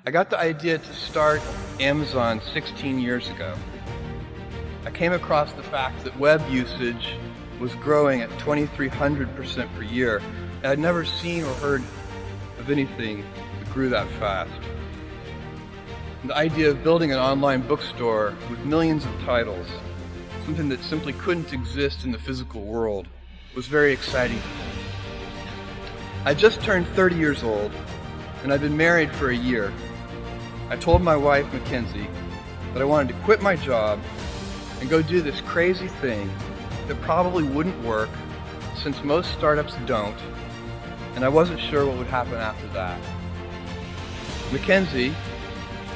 I got the idea to start Amazon 16 years ago. I came across the fact that web usage was growing at 2,300% per year, and I'd never seen or heard of anything that grew that fast. And the idea of building an online bookstore with millions of titles, something that simply couldn't exist in the physical world, was very exciting to me. I just turned 30 years old, and I'd been married for a year. I told my wife, Mackenzie, that I wanted to quit my job and go do this crazy thing that probably wouldn't work, since most startups don't, and I wasn't sure what would happen after that. Mackenzie,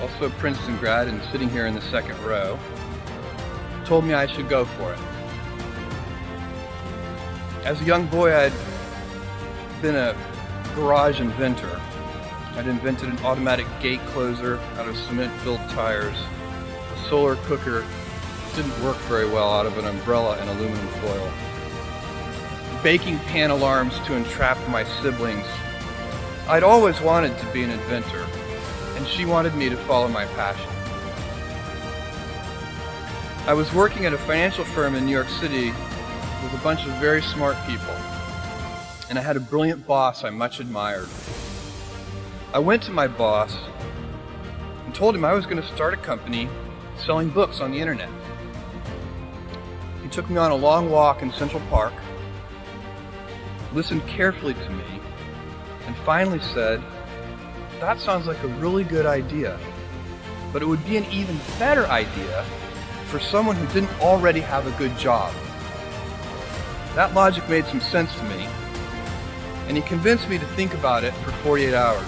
also a Princeton grad and sitting here in the second row, told me I should go for it. As a young boy, I'd been a garage inventor. I'd invented an automatic gate closer out of cement-filled tires, a solar cooker that didn't work very well out of an umbrella and aluminum foil, baking pan alarms to entrap my siblings. I'd always wanted to be an inventor, and she wanted me to follow my passion. I was working at a financial firm in New York City with a bunch of very smart people, and I had a brilliant boss I much admired. I went to my boss and told him I was going to start a company selling books on the internet. He took me on a long walk in Central Park, listened carefully to me, and finally said, "That sounds like a really good idea, but it would be an even better idea for someone who didn't already have a good job." That logic made some sense to me, and he convinced me to think about it for 48 hours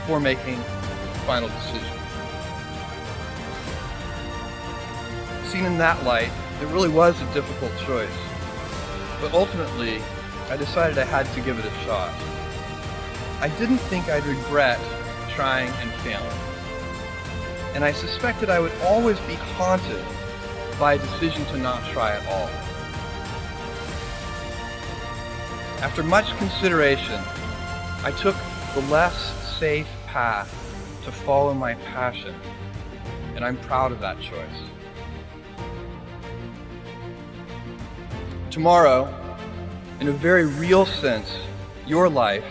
before making the final decision. Seen in that light, it really was a difficult choice, but ultimately, I decided I had to give it a shot. I didn't think I'd regret trying and failing, and I suspected I would always be haunted by a decision to not try at all. After much consideration, I took the less safe path to follow my passion, and I'm proud of that choice. Tomorrow, in a very real sense, your life,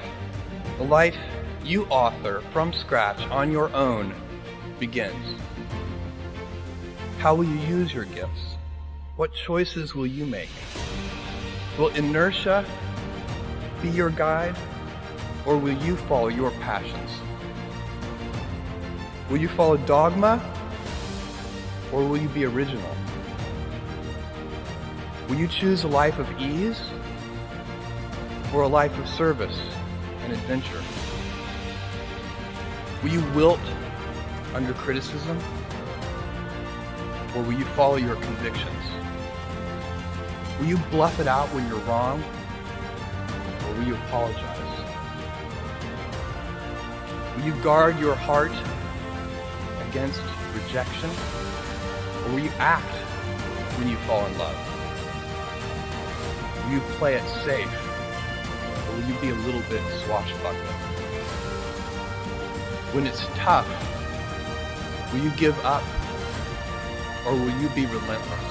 the life you author from scratch on your own, begins. How will you use your gifts? What choices will you make? Will inertia be your guide, or will you follow your passions? Will you follow dogma, or will you be original? Will you choose a life of ease, or a life of service and adventure? Will you wilt under criticism, or will you follow your convictions? Will you bluff it out when you're wrong, or will you apologize? Will you guard your heart against rejection, or will you act when you fall in love? Will you play it safe, or will you be a little bit swashbuckling? When it's tough, will you give up, or will you be relentless?